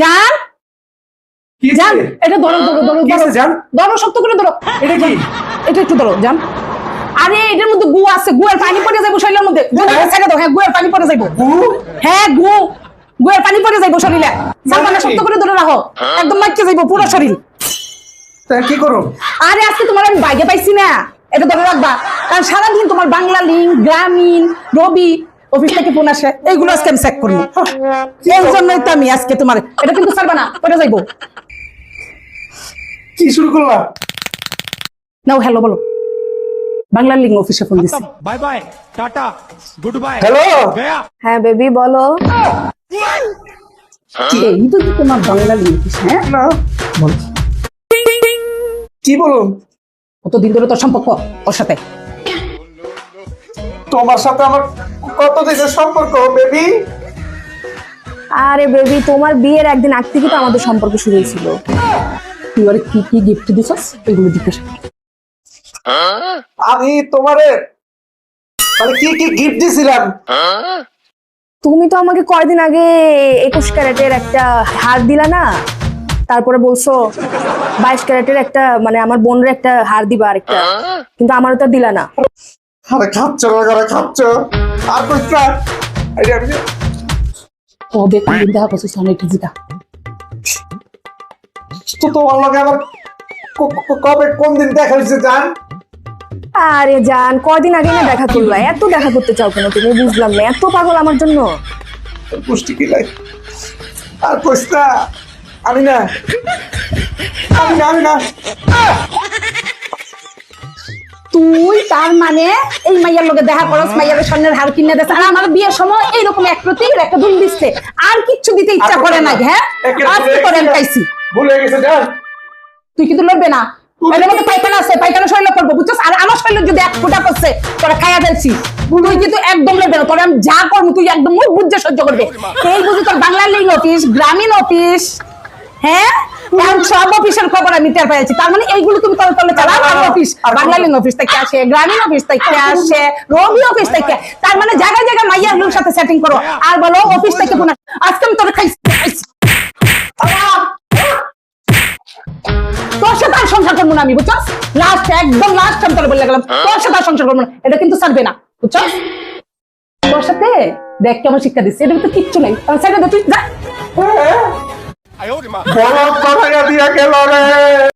জান জান, এটা ধরো ধরো ধরো ধরো জান, ধরো, শক্ত করে ধরো। এটা কি? এটা একটু ধরো জান। আরে এটার মধ্যে গু আছে, গুয়ের পানি পড়ে যাইবো শরীরের মধ্যে। ছেড়ে দাও। হ্যাঁ, গুয়ের পানি পড়ে যাইবো। হ্যাঁ, গুয়ের পানি পড়ে যাইবো শরীরে। সালমানে শক্ত করে ধরে রাখো, একদম মাইকে যাইবো পুরো শরীর। তা কি করো? আরে আজকে তোমার আমি বাইরে পাইছি না, এটা ধরে রাখবা। কারণ সারাদিন তোমার বাংলা লিঙ্ক, গ্রামীণ, রবি অফিস থেকে ফোন আসে, এইগুলো আজকে আমি চেক করবো। এই জন্যই তো আমি আজকে তোমার এটা কিন্তু ছাড়বা না, পড়ে যাইবো। কি শুরু করলাম? নাও হ্যালো বলো। বাংলা লিঙ্ক অফিসে ফোন দিছি। Bye bye tata good bye hello, गया। হ্যাঁ বেবি বলো। এই তো কি তোমার বাংলা লিঙ্ক অফিস? হ্যাঁ না বল, কি বলুন? কতদিন ধরে তোর সম্পর্ক ওর সাথে? তোমার সাথে আমার কত দিনের সম্পর্ক বেবি? আরে বেবি তোমার বিয়ের একদিন আগ থেকে তো আমাদের সম্পর্ক শুরু হয়েছিল। তুই ওরে কি কি গিফট দিছস এগুলো জিজ্ঞেস কর। আমি তোমারে মানে কি কি গিফট দিছিলাম? তুমি তো আমাকে কয়দিন আগে 21 ক্যারেটের একটা হার দিলা না, তারপরে বলছো 22 ক্যারেটের একটা, মানে আমার বোনের একটা হার দিবা আরেকটা, কিন্তু আমারও তো দিলা না। আরে খাচ্ছ না, খাচ্ছ আর কইছ না? আরে আমি কবে কোনদিন দেখা করছিস অনেক জিতা? তো তোমার লগে আমার কবে কোন দিন দেখা হয়েছে জান? আরে জান, কয়দিন আগে না দেখা করলা, এত দেখা করতে চাও কেন তুমি? বুঝলাম না, এত পাগল আমার জন্য? পুষ্টি কি লাই আর কইছ না? আমি না আমি না তুই তার মানে এই মাইয়ার লগে দেখা করস, মাইয়ার স্বর্ণের হার কিনে দেছ, আর আমার বিয়ের সময় এইরকম এক প্রতীক একটা দুল দিচ্ছে, আর কিচ্ছু দিতে ইচ্ছা করে নাই। হ্যাঁ, আজকে করে আমি পাইছি। ভুলে গেছে জান। তুই কিন্তু লড়বে না, এর মধ্যে পায়খানা আছে, পায়খানা শরীরে করবো বুঝছস? আর আমার শরীরে যদি এক ফোঁটা করছে তোরা খাইয়া ফেলছি। তুই কিন্তু একদম লড়বে না, তোরা আমি যা করবো তুই একদম মুখ বুঝে সহ্য করবে। এই বুঝি তোর বাংলা লিঙ্ক অফিস, গ্রামীণ অফিস, হ্যাঁ এখন সব অফিসের খবর আমি টের পেয়েছি। তার মানে এইগুলো তুমি তলে তলে চালাও। আর অফিস বাংলা লিঙ্ক অফিস থেকে আসে, গ্রামীণ অফিস থেকে আসে, রবি অফিস থেকে, তার মানে জায়গায় জায়গায় মাইয়াগুলোর সাথে সেটিং করো আর বলো অফিস থেকে ফোন। আজকে আমি তোরা খাইছি। তোর সাথে আর সংসার করবো না আমি, বুঝছস? লাস্ট, একদম লাস্ট আমি তোর বলে গেলাম, তোর সাথে আর সংসার করবো না। এটা কিন্তু ছাড়বে না, বুঝছস? তোর সাথে দেখ কেমন শিক্ষা দিচ্ছে, এটা কিন্তু কিচ্ছু নেই। তুই যা। বলো কথা দিয়া গেল রে।